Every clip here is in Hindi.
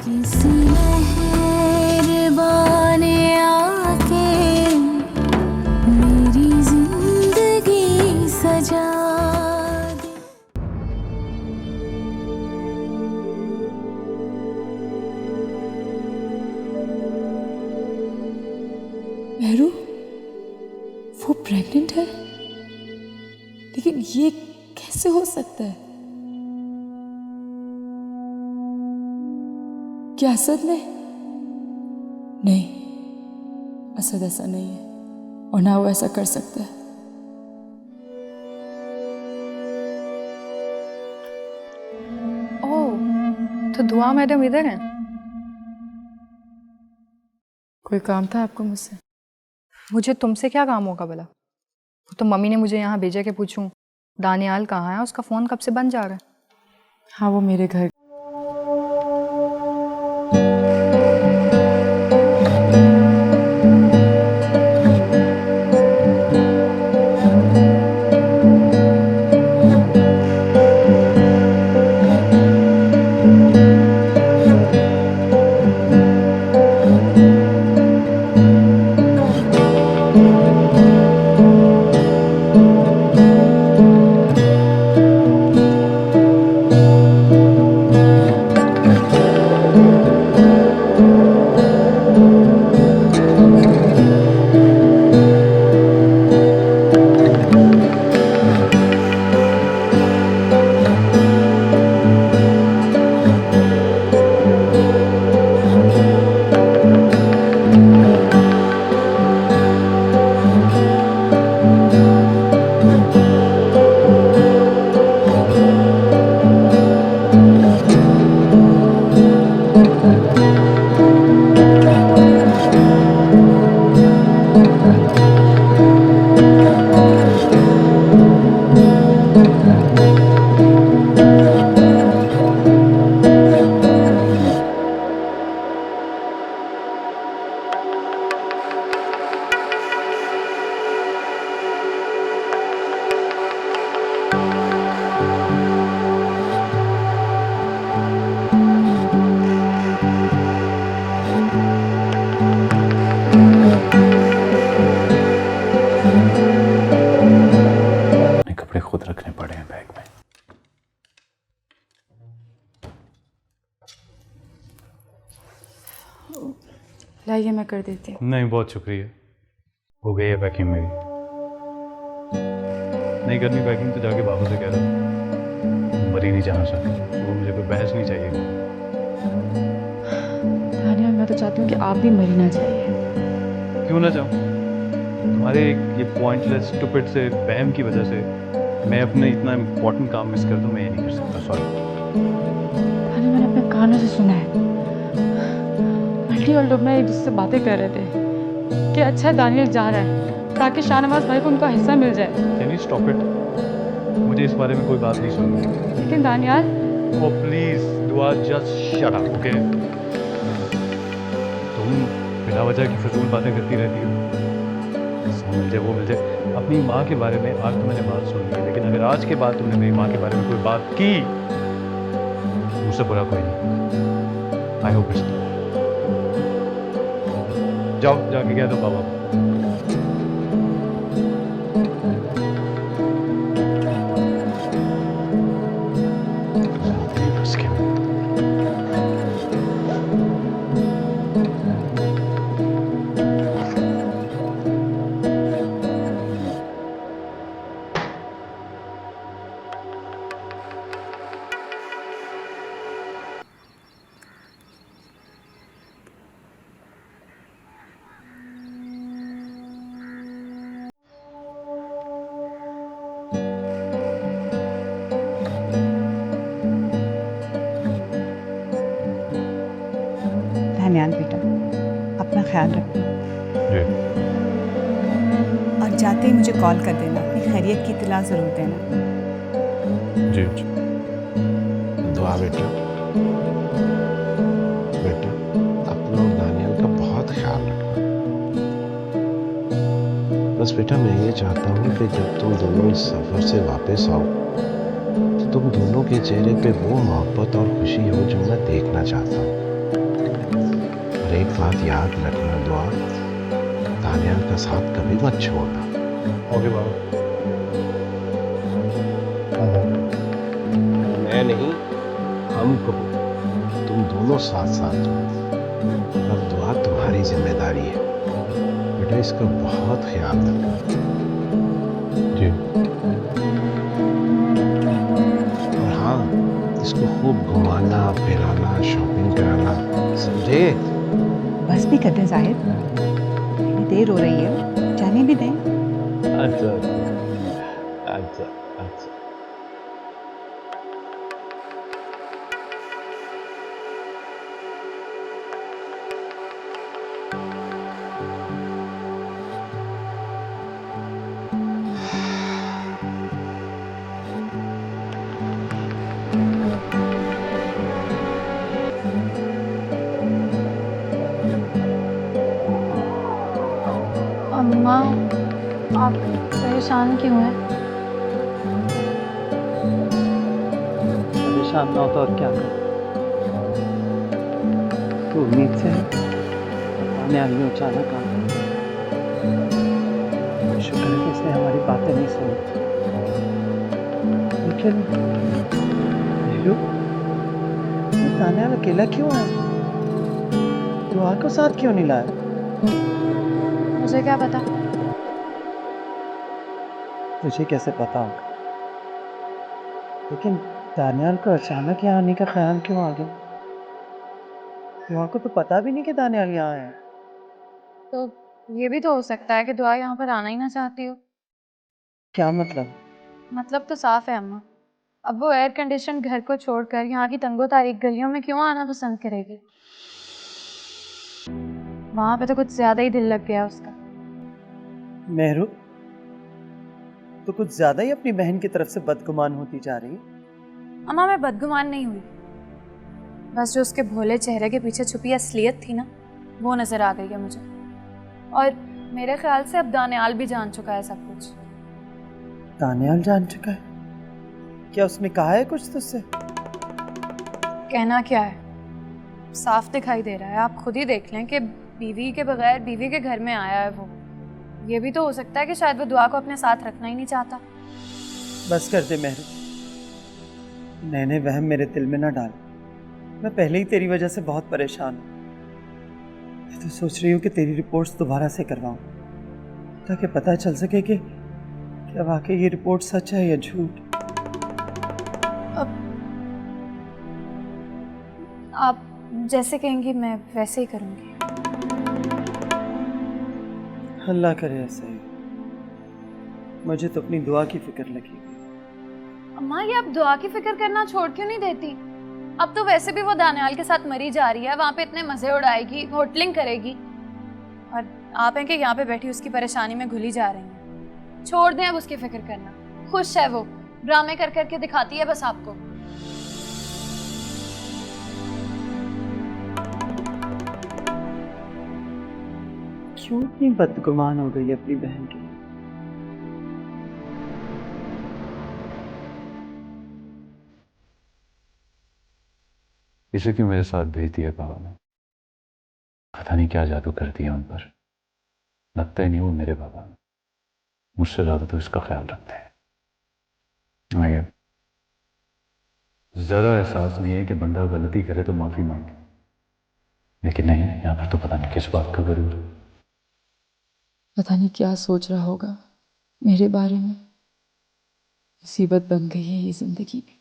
किसी मेहरबान आके मेरी जिंदगी सजा दे। मेहरू वो प्रेग्नेंट है, लेकिन ये कैसे हो सकता है? क्या असद ने? नहीं, असद ऐसा नहीं है और ना वो ऐसा कर सकता है। ओह, तो दुआ मैडम इधर हैं? कोई काम था आपको मुझसे? मुझे तुमसे क्या काम होगा भला? वो तो मम्मी ने मुझे यहाँ भेजा के पूछूं दानियाल कहाँ है, उसका फ़ोन कब से बंद जा रहा है। हाँ, वो मेरे घर अपने कपड़े खुद रखने पड़े हैं बैग में। लाइए, मैं कर देती हूँ। नहीं, बहुत शुक्रिया, हो गई है पैकिंग मेरी। नहीं करनी पैकिंग तो जाके बाबू से कह दो, मर ही नहीं जाना चाहता। वो मुझे कोई बहस नहीं चाहिए। दानियाल, मैं तो चाहती हूँ कि आप भी मरी ना जाइए। क्यों ना चाहूँ? तुम्हारे ये पॉइंटलेस स्टूपिड से बहम की वजह से मैं अपने इतना इम्पोर्टेंट काम मिस कर दूँ, मैं ये नहीं कर सकता। सॉरी। दानियाल, मैंने अपने कानों से सुना है, आंटी और लोग ना एक दूसरे से बातें कर रहे थे कि अच्छा है दानियाल जा रहा है ताकि शाहनवाज भाई को उनका हिस्सा मिल जाए। Can you stop it? मुझे इस बारे में कोई बात नहीं सुननी। लेकिन दानियाल, ओ प्लीज दुआ, जस्ट शट अप, ओके? तुम बिना वजह की फजूल बातें करती रहती हो। वो मिल जाए, वो मिल जाए। अपनी माँ के बारे में आज तो मैंने बात सुन ली, लेकिन अगर आज के बाद तुमने मेरी माँ के बारे में कोई बात की, मुझसे बुरा कोई नहीं। I hope it's. जाओ, जाके कह दो बाबा को। धन्यवाद बेटा, अपना ख्याल रखना जी। और जाते ही मुझे कॉल कर देना, अपनी खैरियत की इत्तला ज़रूर देना। जी जी। दुआ बेटा, बेटा अपना और दानियाल का बहुत ख्याल रखना। बस बेटा मैं ये चाहता हूँ कि जब तुम दोनों इस सफ़र से वापस आओ तो तुम दोनों के चेहरे पे वो मोहब्बत और खुशी हो जो मैं देखना चाहता हूँ। और एक बात याद रखना दुआ, दानियाल का साथ कभी मत छोड़ना। ओके बाबा। मैं नहीं, हम कहो, तुम दोनों साथ साथ रहो। और दुआ तुम्हारी जिम्मेदारी है बेटा, इसका बहुत ख्याल रखना। जी। और हाँ, इसको खूब घुमाना फिराना, शॉपिंग कराना, समझे? बस भी कर दे जाहिद, इतनी देर हो रही है, जाने भी दें। अच्छा अच्छा अच्छा। अम्मा, आप परेशान क्यों हैं? परेशान ना हो तो और क्या करूं? तो उम्मीद से है आने आने अचानक आ गई। शुक्र है कि इसने हमारी बातें नहीं सुनी। लेकिन नीलू, तान्या अकेला क्यों है? दुआ को साथ क्यों नहीं लाया? मुझे क्या पता? तुझे कैसे पता होगा? लेकिन दानियाल को अचानक यहाँ आने का ख्याल क्यों आ गया? दुआ को तो पता भी नहीं कि दानियाल यहाँ है। तो ये भी तो हो सकता है कि दुआ यहाँ पर आना ही ना चाहती हो। क्या मतलब? मतलब तो साफ है अम्मा, अब वो एयर कंडीशन घर को छोड़कर यहाँ की तंगो तारीख गलियों में क्यों आना पसंद करेगी? वहां पे तो कुछ ज्यादा ही दिल लग गया उसका। मेहरू, तो कुछ ज्यादा ही अपनी बहन की तरफ से बदगुमान होती जा रही है। अम्मा मैं बदगुमान नहीं हुई, बस जो उसके भोले चेहरे के पीछे छुपी असलियत थी ना, वो नजर आ गई है मुझे। और मेरे ख्याल से अब दानियाल भी जान चुका है सब कुछ। दानियाल जान चुका है? क्या उसने कहा है कुछ तुझसे? कहना क्या है, साफ दिखाई दे रहा है। आप खुद ही देख लें कि बीवी के बगैर बीवी के घर में आया है वो। ये भी तो हो सकता है कि शायद वो दुआ को अपने साथ रखना ही नहीं चाहता। बस कर दे मेहरू, नए वहम मेरे दिल में ना डाल। मैं पहले ही तेरी वजह से बहुत परेशान हूँ। मैं तो सोच रही हूँ कि तेरी रिपोर्ट्स दोबारा से करवाऊँ, ताकि पता चल सके कि क्या वाकई ये रिपोर्ट सच है या झूठ। अब आप जैसे कहेंगी मैं वैसे ही करूँगी। अल्लाह करे ऐसा ही। मुझे तो अपनी दुआ की फिक्र लगी। अम्मा ये आप दुआ की फिक्र करना छोड़ क्यों नहीं देती? अब तो वैसे भी वो दानियाल के साथ मरी जा रही है, वहां पे इतने मजे उड़ाएगी, होटलिंग करेगी, और आप हैं कि यहाँ पे बैठी उसकी परेशानी में घुली जा रही हैं। छोड़ दें अब उसकी फिक्र करना। खुश है वो, ड्रामे कर करके दिखाती है बस आपको। क्यों इतनी बदगुमान हो गई अपनी बहन की? इसे क्यों मेरे साथ भेज दिया बाबा ने? पता नहीं क्या जादू कर दिया उन पर। लगता ही नहीं वो मेरे बाबा, मुझसे ज्यादा तो इसका ख्याल रखते हैं। मगर ज्यादा एहसास नहीं है कि बंदा गलती करे तो माफी मांगे, लेकिन नहीं, यहाँ पर तो पता नहीं किस बात का गरूर। पता नहीं क्या सोच रहा होगा मेरे बारे में। मुसीबत बन गई है ये जिंदगी में।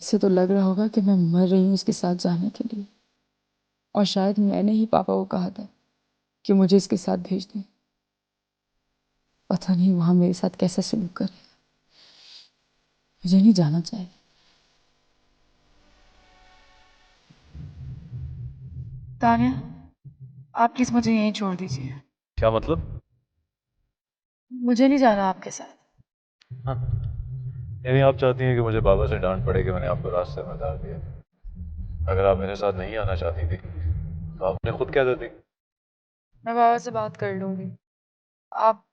इसे तो लग रहा होगा कि मैं मर रही हूँ इसके साथ जाने के लिए, और शायद मैंने ही पापा को कहा था कि मुझे इसके साथ भेज दें। पता नहीं वहां मेरे साथ कैसा सलूक करे। मुझे नहीं जाना चाहिए। तान्या, आप प्लीज मुझे यहीं छोड़ दीजिए। क्या मतलब? मुझे नहीं जाना आपके साथ। हाँ, यानी आप चाहती हैं कि मुझे बाबा से डांट पड़े कि मैंने आपको रास्ते में उतार दिया? अगर आप मेरे साथ नहीं आना चाहती थी तो आपने खुद कह देती। मैं बाबा से बात कर लूंगी, आप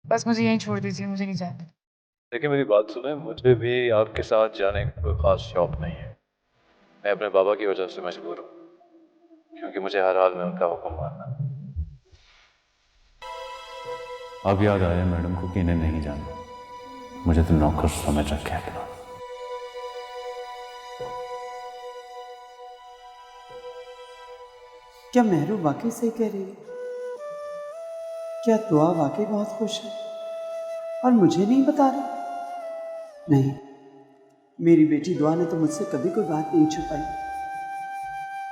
बस मुझे यहीं छोड़ दीजिए, मुझे नहीं जाना। देखिए मेरी बात सुने, मुझे भी आपके साथ जाने का कोई खास शौक नहीं है। मैं अपने बाबा की वजह से मजबूर हूँ, क्योंकि मुझे हर हाल में उनका हुक्म मानना। अब याद आया मैडम को कि इन्हें नहीं जानना, मुझे तो नौकर समझ रखे अपना। क्या मेहरू वाकई सही कह रही है? क्या दुआ वाकई बहुत खुश है और मुझे नहीं बता रही? नहीं, मेरी बेटी दुआ ने तो मुझसे कभी कोई बात नहीं छुपाई।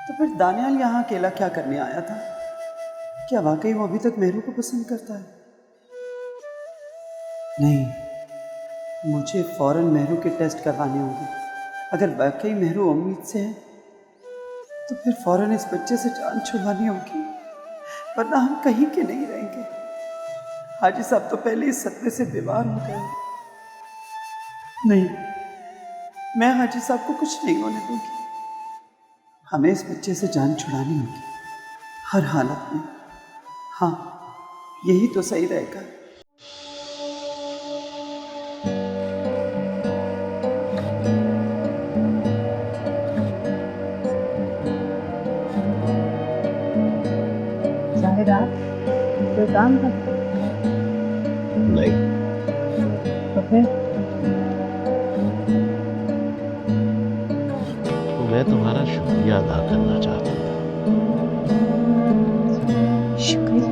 तो फिर दानियाल यहाँ अकेला क्या करने आया था? क्या वाकई वो अभी तक मेहरू को पसंद करता है? नहीं, मुझे फौरन मेहरू के टेस्ट करवाने होंगे। अगर वाकई मेहरू उम्मीद से है तो फिर फौरन इस बच्चे से जान छुड़वानी होगी, वरना हम कहीं के नहीं रहेंगे। हाजी साहब तो पहले इस सदमे से बीमार हो गए। नहीं, मैं हाजी साहब को कुछ नहीं होने दूंगी। हमें इस बच्चे से जान छुड़ानी होगी हर हालत में। हाँ, यही तो सही रहेगा। कोई काम था? नहीं, तो फिर तो मैं तुम्हारा शुक्रिया अदा करना चाहता था। शुक्रिया?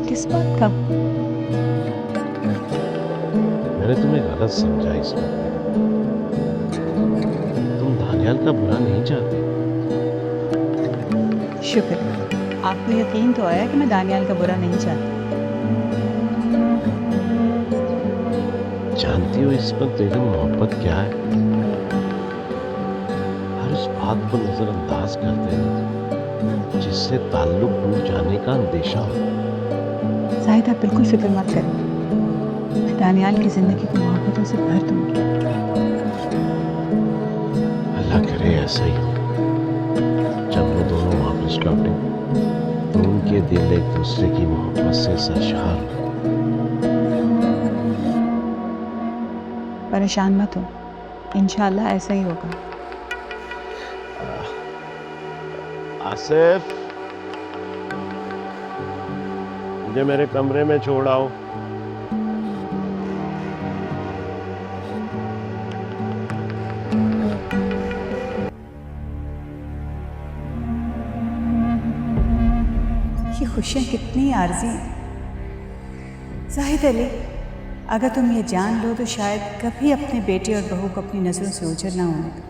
किस बात का? मैंने तुम्हें गलत समझा इस वक्त। तुम दानियाल का बुरा नहीं चाहते। शुक्र, आपको यकीन तो आया कि मैं दानियाल का बुरा नहीं चाहती। जानती हो इस वक्त बेगम मोहब्बत क्या है? हर उस बात को नजरअंदाज करते हैं जिससे ताल्लुक टूट जाने का अंदेशा हो। शायद आप बिल्कुल फिक्र मत करें, मैं दानियाल की जिंदगी को मोहब्बतों से भर दूंगी। अल्लाह करे ऐसा ही हो। जब वो दोनों वापस लौटे तो उनके दिल एक दूसरे की मोहब्बत से सरशार हो। परेशान मत हो, इंशाल्लाह ऐसा ही होगा। आसिफ, मुझे मेरे कमरे में छोड़ आओ। ये खुशियाँ कितनी आर्जी हैं। जाहिद अली, अगर तुम ये जान लो तो शायद कभी अपने बेटे और बहू को अपनी नज़रों से ओझल ना होने दो।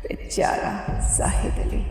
बेचारा जाहिद अली।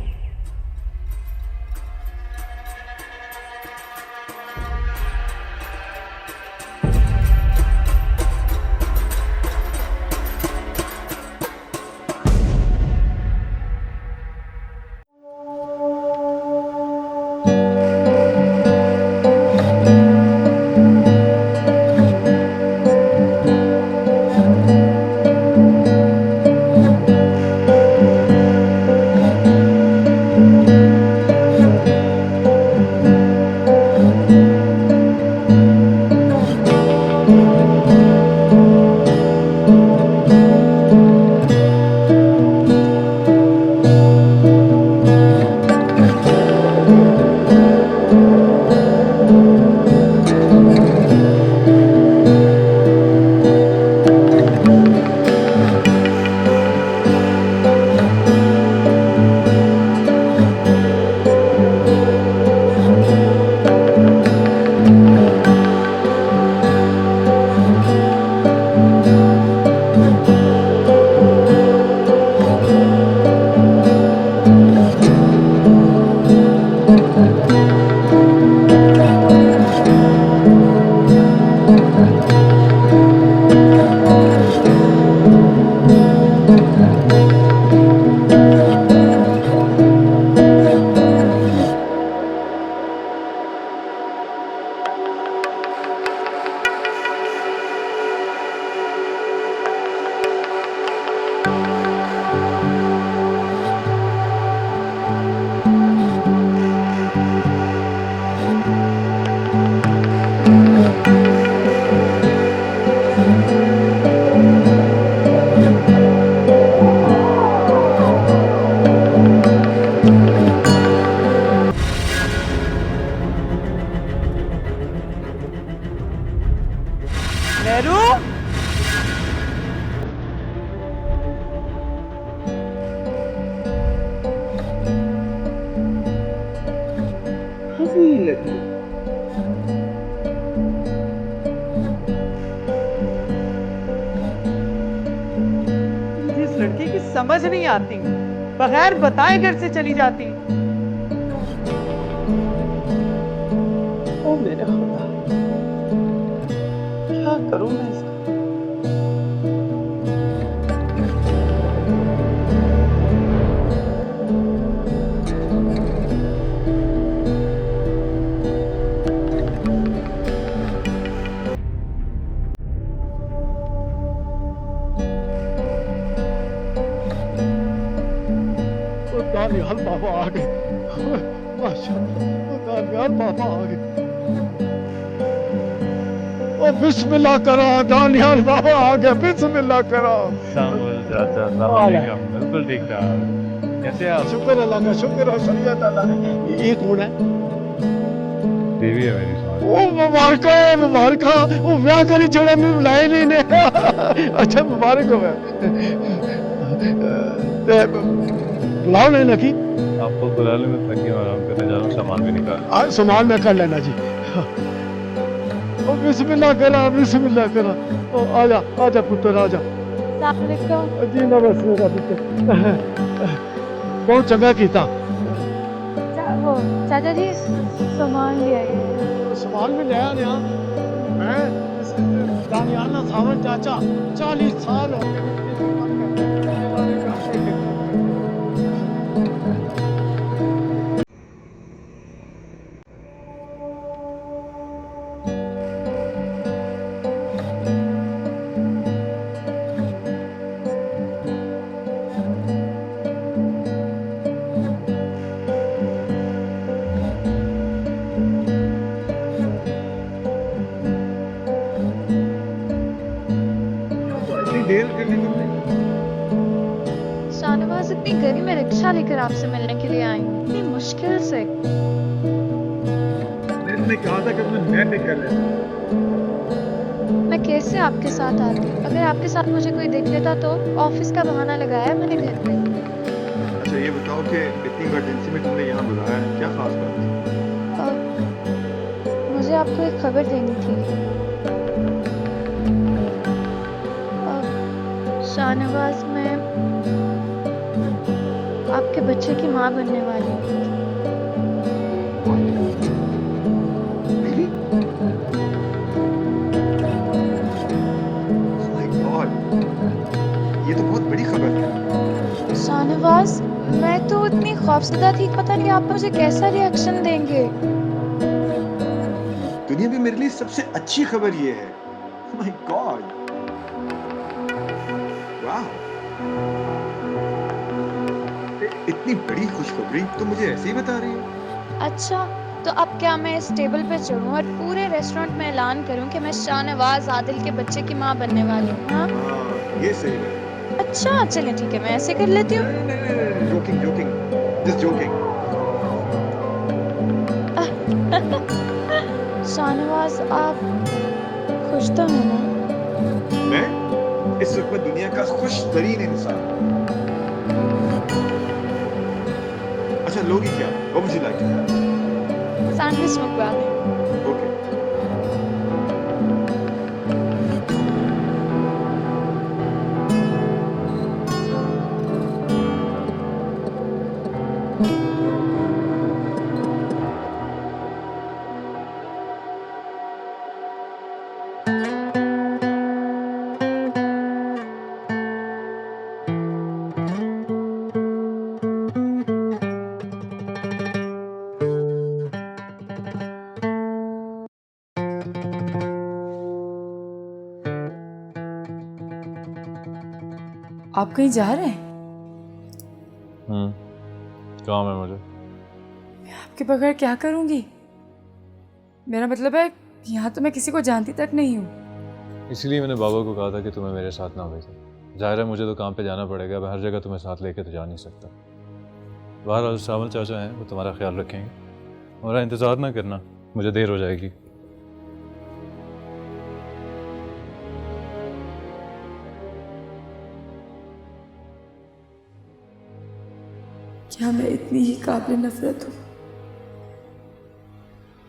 समझ नहीं आती, बगैर बताए घर से चली जाती। ओ मेरे खुदा, क्या करूं मैं इसका? दानियाल बाबा आ गए, माशाअल्लाह, दानियाल बाबा आ गए। ओ बिस्मिल्लाह करा, दानियाल बाबा आ गया, बिस्मिल्लाह करा। सामुल चाचा, सलाम बिल्कुल ठीक था। कैसे आप? शुक्र अल्लाह का, शुक्र है, शरीयत अल्लाह। ये कौन है? देवी है मेरी साथ। ओ मुबारका, मुबारका, ओ ब्याह करी छोड़े में बुलाए नहीं ने। अच्छा मुबारक हो। बुलाओ नहीं लगी। आपको बुला ले, मैं थक गया, आराम करने जा रहा हूँ, सामान भी निकाल। आज सामान में कर लेना जी। ओ बिस्मिल्लाह करा, बिस्मिल्लाह करा। ओ आजा, आजा पुत्र, आजा। जी नमस्ते मेरा पुत्र। बहुत चंगा कीता। चाचा जी सामान ले आइए। सामान में ले आया। मैं दानियाल ना सावन चाचा 40 साल हो गए। शाहनवाज, इतनी गर्मी में रिक्शा लेकर आपसे मिलने के लिए आई हूँ, इतनी मुश्किल से। मैंने कहा था कि मैं पिक कर लेता। मैं कैसे आपके साथ आती? अगर आपके साथ मुझे कोई देख लेता तो? ऑफिस का बहाना लगाया मैंने घर पे। अच्छा ये बताओ कि इतनी इमरजेंसी में तुमने यहाँ बुलाया है, क्या खास बात है? मुझे आपको एक खबर देनी थी। शाहनवाज, मैं आपके बच्चे की माँ बनने वाली हूँ। Really? Oh my God, ये तो बहुत बड़ी खबर है। शाहनवाज, मैं तो इतनी खौफजदा थी, पता नहीं आप मुझे कैसा रिएक्शन देंगे। दुनिया में मेरे लिए सबसे अच्छी खबर ये है। Oh my God, wow, इतनी बड़ी खुशखबरी तो मुझे ऐसे ही बता रही है। अच्छा, तो अब क्या मैं इस टेबल पे चढ़ूं और पूरे रेस्टोरेंट में ऐलान करूं कि मैं शाहनवाज आदिल के बच्चे की माँ बनने वाली हूँ? हाँ, ये सही है। अच्छा चलिए ठीक है, मैं ऐसे कर लेती हूँ। Joking joking, just joking. Shahnawaz, आप खुश तो हैं ना? मैं इस वक्त में दुनिया का खुश तरीन इंसान। अच्छा लोगी क्या? What would you like to have? Sandwich मंगवा दें। Okay. आप कहीं जा रहे हैं? काम है मुझे। मैं आपके बगैर क्या करूंगी? मेरा मतलब है यहाँ तो मैं किसी को जानती तक नहीं हूँ। इसलिए मैंने बाबा को कहा था कि तुम्हें मेरे साथ ना भेजें। जाहिर है मुझे तो काम पे जाना पड़ेगा, मैं हर जगह तुम्हें साथ लेके तो जा नहीं सकता। बहरहाल सावल चाचा हैं, वो तुम्हारा ख्याल रखेंगे। हमारा इंतज़ार ना करना, मुझे देर हो जाएगी। क्या मैं इतनी ही काबिल नफरत हूँ?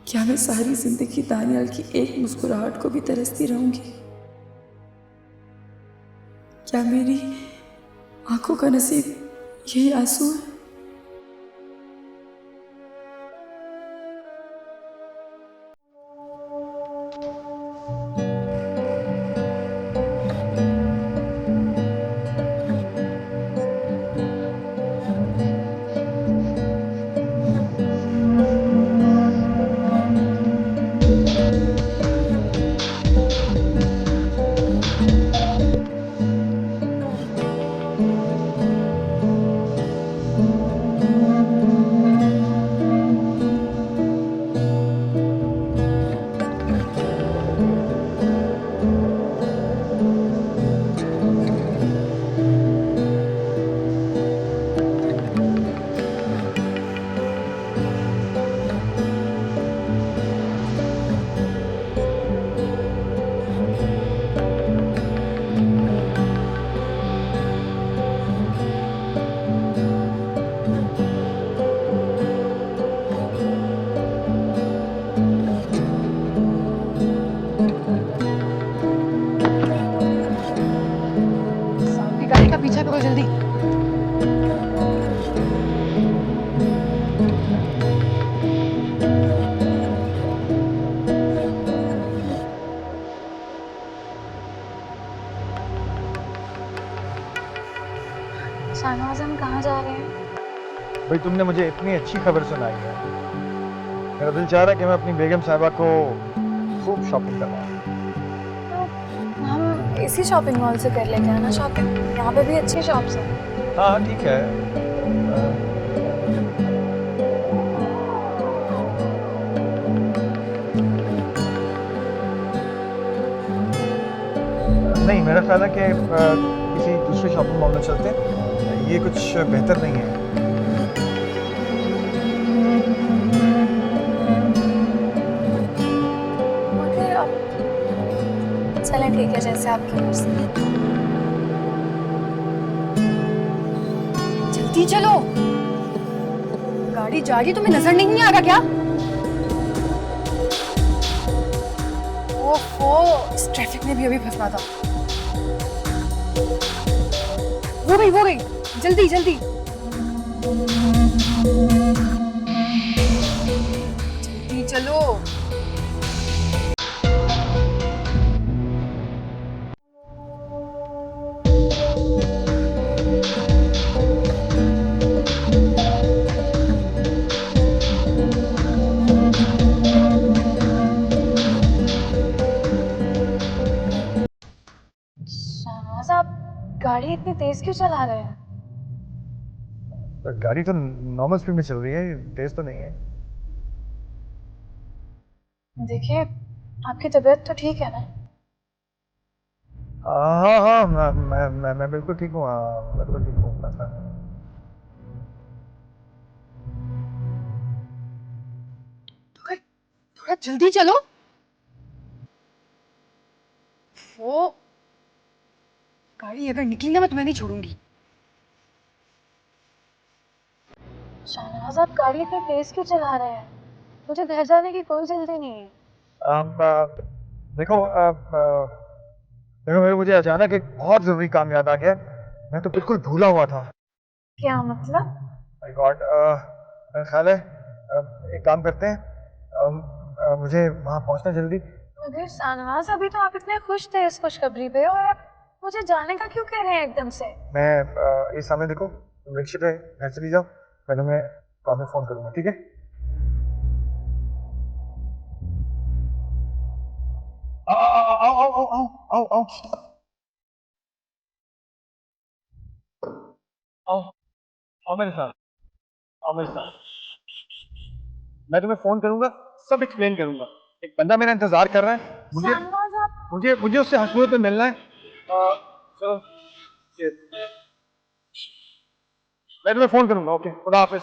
क्या मैं सारी जिंदगी दानियाल की एक मुस्कुराहट को भी तरसती रहूंगी? क्या मेरी आंखों का नसीब यही आंसू है। सामने गाड़ी का पीछा करो जल्दी। शाहनवाज, हम कहाँ जा रहे हैं? भाई तुमने मुझे इतनी अच्छी खबर सुनाई है, मेरा दिल चाह रहा है कि मैं अपनी बेगम साहिबा को खूब शॉपिंग करवाऊँ। तो हम इसी शॉपिंग मॉल से कर लेते हैं ना शॉपिंग, यहाँ पे भी अच्छी शॉप्स हैं। हाँ ठीक है। नहीं, मेरा ख्याल है कि किसी दूसरे शॉपिंग मॉल में चलते हैं, ये कुछ बेहतर नहीं है। मगर अब चलें, ठीक है, जैसे आपकी मर्जी। जल्दी चलो, गाड़ी जा रही, तुम्हें नजर नहीं आ रहा क्या? ओहो, इस ट्रैफिक में भी अभी फंसना था। वो गई, जल्दी जल्दी जल्दी चलो। शाहनवाज, आप गाड़ी इतनी तेज क्यों चला रहे हैं? गाड़ी तो नॉर्मल स्पीड में चल रही है, तेज तो नहीं है। देखिए, आपकी तबीयत तो ठीक है ना? हाँ हाँ, मैं बिल्कुल ठीक हूँ, हाँ बिल्कुल ठीक हूँ। थोड़ा जल्दी चलो। वो गाड़ी अगर निकली ना, मैं तुम्हें नहीं छोड़ूंगी। शाहनवाज, आप गाड़ी इतनी तेज क्यों चला रहे हैं? मुझे घर जाने की कोई जल्दी नहीं है। देखो देखो मेरे मुझे अचानक एक बहुत जरूरी काम याद आ गया, मैं तो बिल्कुल भूला हुआ था। क्या मतलब? माय गॉड, मेरा ख्याल है एक काम करते हैं, मुझे वहाँ पहुँचना जल्दी। मगर शाहनवाज, अभी तो आप इतने खुश थे इस खुशखबरी पे, और आप मुझे जाने का क्यों कह रहे हैं एकदम से? मैं ये सामने देखो, तुम रिक्शे पे घर चली जाओ, मैं तुम्हें बाद में फ़ोन करूँगा, ठीक है? आओ आओ आओ आओ आओ आओ आओ आओ मेरे साथ, आओ मेरे साथ। मैं तुम्हें फोन करूंगा, सब एक्सप्लेन करूंगा। एक बंदा मेरा इंतजार कर रहा है, मुझे शाहनवाज, आप मुझे मुझे उससे हसूरत पे मिलना है। चलो, ये, मैं तुम्हें फोन करूंगा। ओके, खुदा हाफिज।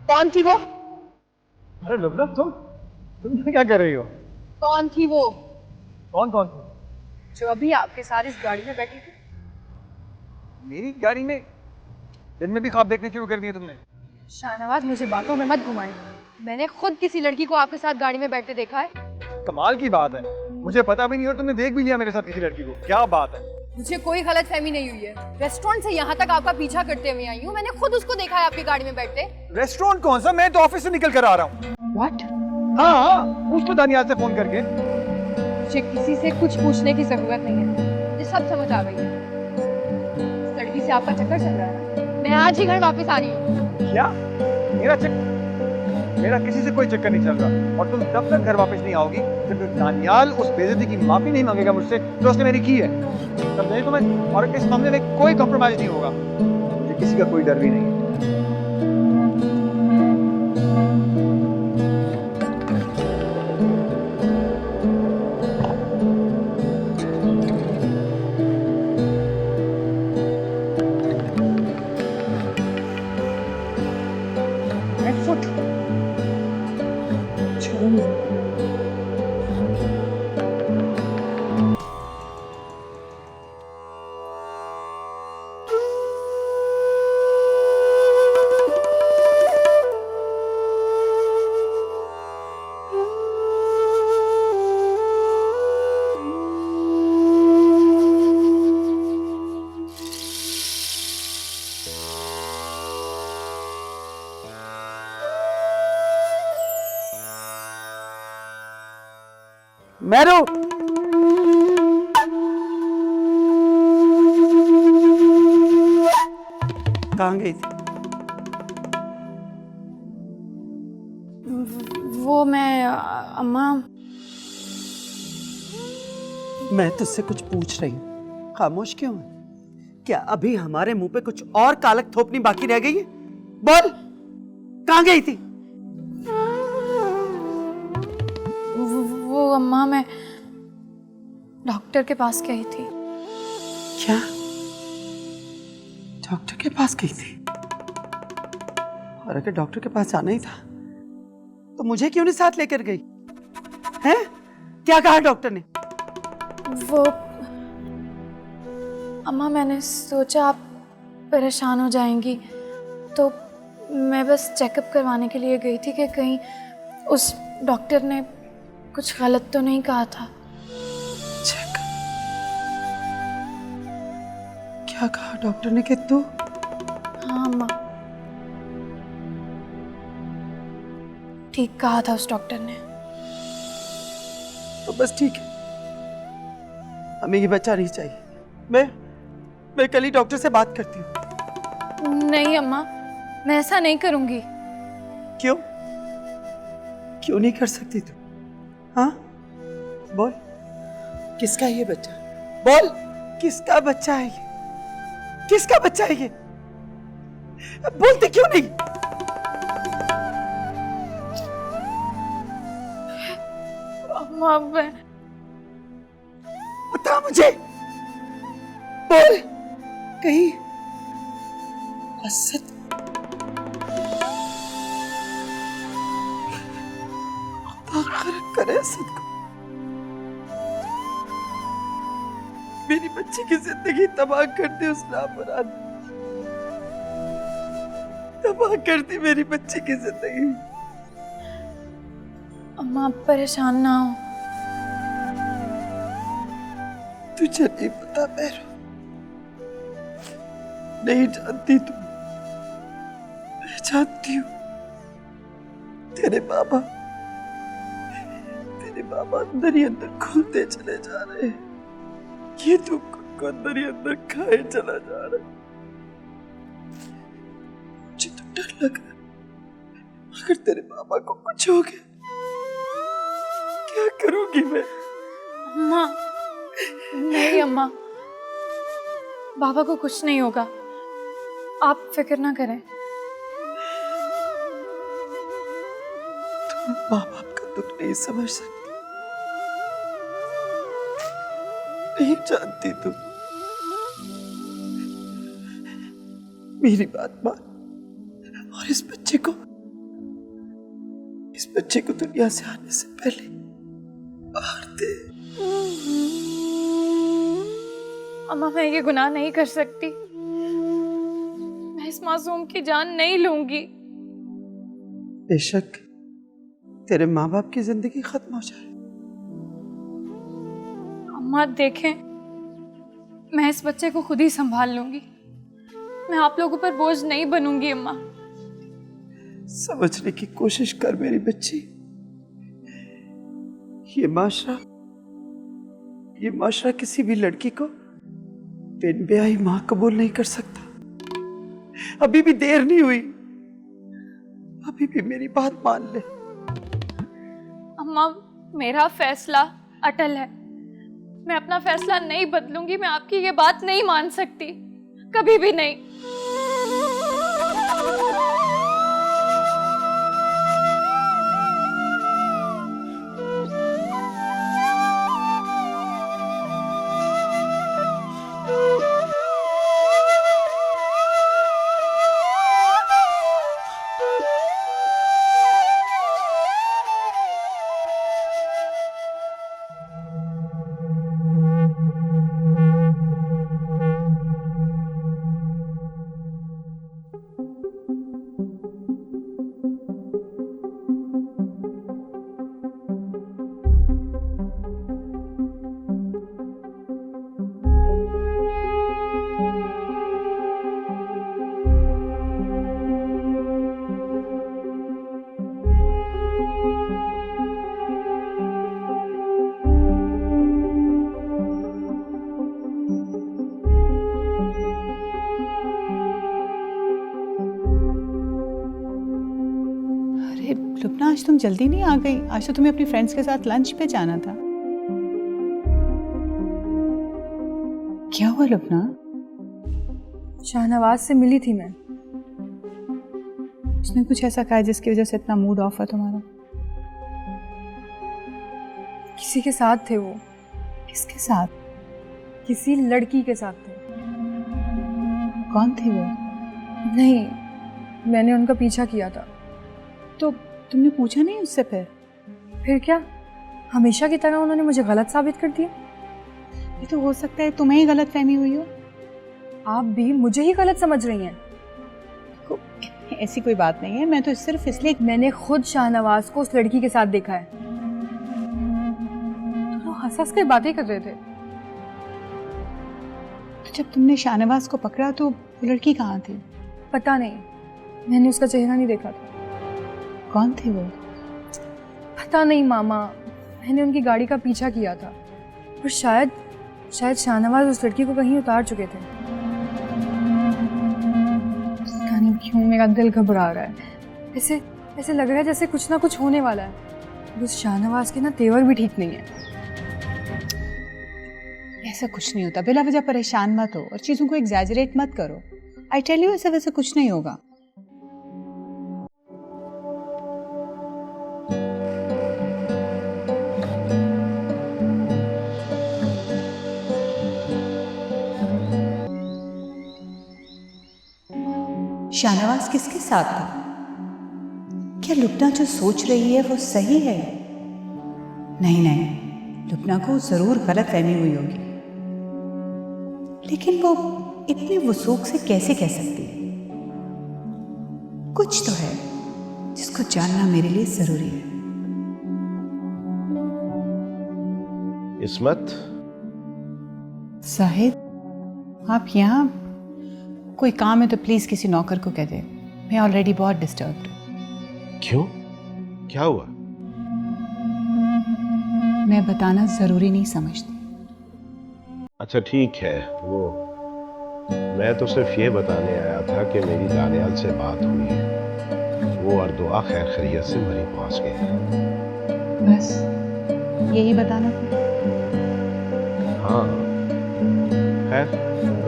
कौन थी वो? अरे लबना, तुम क्या कर रही हो? कौन थी वो कौन कौन थी? जो अभी आपके साथ इस गाड़ी में बैठी थी? मेरी गाड़ी में? दिन में भी ख्वाब देखने शुरू कर दिए तुमने? शाहनवाज, मुझे बातों में मत घुमाएं। मैंने खुद किसी लड़की को आपके साथ गाड़ी में बैठते देखा है। कमाल की बात है, मुझे पता भी नहीं और तुमने देख भी लिया मेरे साथ किसी लड़की को। क्या बात है? मुझे कोई गलतफहमी नहीं हुई है। रेस्टोरेंट से यहाँ तक आपका पीछा करते हुए आई हूँ। मैंने खुद उसको देखा है आपकी गाड़ी में बैठते। रेस्टोरेंट कौन सा? मैं तो ऑफिस से निकल कर आ रहा हूँ। व्हाट? हाँ, पूछ तो दानियाल से फोन करके। मुझे किसी से कुछ पूछने की जरूरत नहीं है, मुझे सब समझ आ गई है। इस लड़की से आपका चक्कर चल रहा है। मैं आज ही घर वापस आ रही हूँ। क्या? मेरा किसी से कोई चक्कर नहीं चल रहा। और तुम तब तक घर वापस नहीं आओगी जब तक दानियाल उस बेइज्जती की माफी नहीं मांगेगा मुझसे जो उसने मेरी की है। तब नहीं तो मैं, और इस मामले में कोई कॉम्प्रोमाइज नहीं होगा। मुझे किसी का कोई डर भी नहीं है। मैरू, कहाँ गई थी? वो मैं अम्मा, मैं तुझसे कुछ पूछ रही हूँ, खामोश क्यों है? क्या अभी हमारे मुंह पे कुछ और कालक थोपनी बाकी रह गई है? बोल, कहाँ गई थी? वो अम्मा, मैं डॉक्टर के पास गई थी। क्या? डॉक्टर के पास गई थी? और अगर डॉक्टर के पास जाना ही था तो मुझे क्यों नहीं साथ लेकर गई? हैं? क्या कहा डॉक्टर ने? वो अम्मा, मैंने सोचा आप परेशान हो जाएंगी तो मैं बस चेकअप करवाने के लिए गई थी कि कहीं उस डॉक्टर ने कुछ गलत तो नहीं कहा था। चेकअप? क्या कहा डॉक्टर ने कि तू? हाँ अम्मा, ठीक कहा था उस डॉक्टर ने। तो बस ठीक है, हमें ये बच्चा नहीं चाहिए। मैं कल ही डॉक्टर से बात करती हूँ। नहीं अम्मा, मैं ऐसा नहीं करूंगी। क्यों? क्यों नहीं कर सकती तू? हाँ, बोल, किसका है ये बच्चा? बोल, किसका बच्चा है ये? किसका बच्चा है ये? बोलते क्यों नहीं? अम्मा, मैं बता मुझे, बोल, कहीं असद करे असद को। मेरी बच्ची की जिंदगी तबाह कर दी उस नापराध, तबाह कर दी मेरी बच्ची की जिंदगी। अम्मा, आप परेशान ना हो। तुझे नहीं पता मैरू, नहीं जानती तू, मैं जानती हूँ। तेरे बाबा अंदर ही अंदर खुलते चले जा रहे हैं। ये तू खुद को अंदर ही अंदर खाए चला जा रहा है। मुझे तो डर लग रहा है, अगर तेरे बाबा को कुछ हो गया क्या करूंगी मैं? अम्मा, नहीं अम्मा, बाबा को कुछ नहीं होगा, आप फिक्र ना करें। तुम माँ बाप का दुख नहीं समझ सकती, नहीं जानती तू। मेरी बात मान और इस बच्चे को दुनिया से आने से पहले बाहर दे। अम्मा मैं ये गुनाह नहीं कर सकती, मैं इस मासूम की जान नहीं लूंगी। बेशक तेरे माँ बाप की जिंदगी खत्म हो जाए। अम्मा देखें, मैं इस बच्चे को खुद ही संभाल लूंगी, मैं आप लोगों पर बोझ नहीं बनूंगी। अम्मा समझने की कोशिश कर मेरी बच्ची। ये माशरा किसी भी लड़की को बिन ब्याही मां कबूल नहीं कर सकता। अभी भी देर नहीं हुई, अभी भी मेरी बात मान ले। अम्मा मेरा फैसला अटल है, मैं अपना फैसला नहीं बदलूंगी। मैं आपकी ये बात नहीं मान सकती, कभी भी नहीं। लुबना, आज तुम जल्दी नहीं आ गई? आज तो तुम्हें अपनी फ्रेंड्स के साथ लंच पे जाना था। क्या हुआ लुबना? शाहनवाज से मिली थी मैं। उसने कुछ ऐसा कहा जिसकी वजह से इतना मूड ऑफ है तुम्हारा? किसी के साथ थे वो। किसके साथ? किसी लड़की के साथ थे। कौन थी वो? नहीं, मैंने उनका पीछा किया था। तो तुमने पूछा नहीं उससे? फिर क्या, हमेशा की तरह उन्होंने मुझे गलत साबित कर दिया। ये तो हो सकता है तुम्हें ही गलत फहमी हुई हो। आप भी मुझे ही गलत समझ रही हैं। ऐसी कोई बात नहीं है, मैं तो सिर्फ इसलिए। मैंने खुद शाहनवाज को उस लड़की के साथ देखा है। दोनों हंस-हंस कर बातें कर रहे थे। तो जब तुमने शाहनवाज को पकड़ा तो वो लड़की कहाँ थी? पता नहीं, मैंने उसका चेहरा नहीं देखा था। कौन थी वो? पता नहीं मामा, मैंने उनकी गाड़ी का पीछा किया था और शायद शाहनवाज उस लड़की को कहीं उतार चुके थे। पता नहीं क्यों मेरा दिल घबरा रहा है। ऐसे लग रहा है जैसे कुछ ना कुछ होने वाला है। उस शाहनवाज के ना तेवर भी ठीक नहीं है। ऐसा कुछ नहीं होता, बिला वजह परेशान मत हो और चीज़ों को एग्जैजरेट मत करो। आई टेल यू, ऐसा वैसे कुछ नहीं होगा। शाहनवाज किसके साथ था? क्या लुबना जो सोच रही है वो सही है? नहीं, लुबना को जरूर गलत फहमी हुई होगी, लेकिन वो इतने वसूख से कैसे कह सकती है? कुछ तो है जिसको जानना मेरे लिए जरूरी है। इस्मत, साहिद, आप यहाँ? कोई काम है तो प्लीज किसी नौकर को कह दे, मैं ऑलरेडी बहुत डिस्टर्ब्ड हूँ। क्यों? क्या हुआ? मैं बताना जरूरी नहीं समझती। अच्छा ठीक है, वो मैं तो सिर्फ ये बताने आया था कि मेरी दानियाल से बात हुई है, वो और दुआ खैर खैरियत से मरी पहुंच गए। बस यही बताना था? हाँ, खैर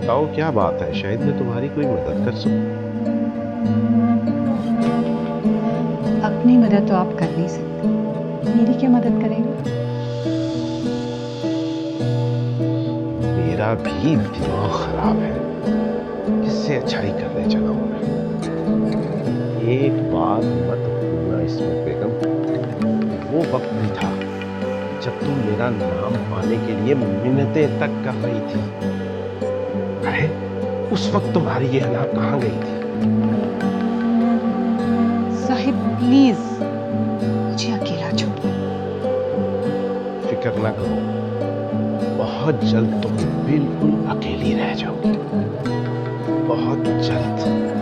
बताओ क्या बात है, शायद मैं तुम्हारी कोई मदद कर सकूं। अपनी मदद तो आप कर नहीं सकते, मेरी क्या मदद करेंगे? मेरा भी दिमाग खराब है, किससे अच्छाई करने चला हूं मैं। एक बात मत भूलना इस्मत बेगम, वो वक्त भी था जब तुम मेरा नाम पाने के लिए मिन्नतें तक कर रही थी। अरे उस वक्त तुम्हारी ये अना कहाँ गई थी? साहिब प्लीज मुझे अकेला छोड़ दो। फिक्र ना करो, बहुत जल्द तुम बिल्कुल अकेली रह जाओगी, बहुत जल्द।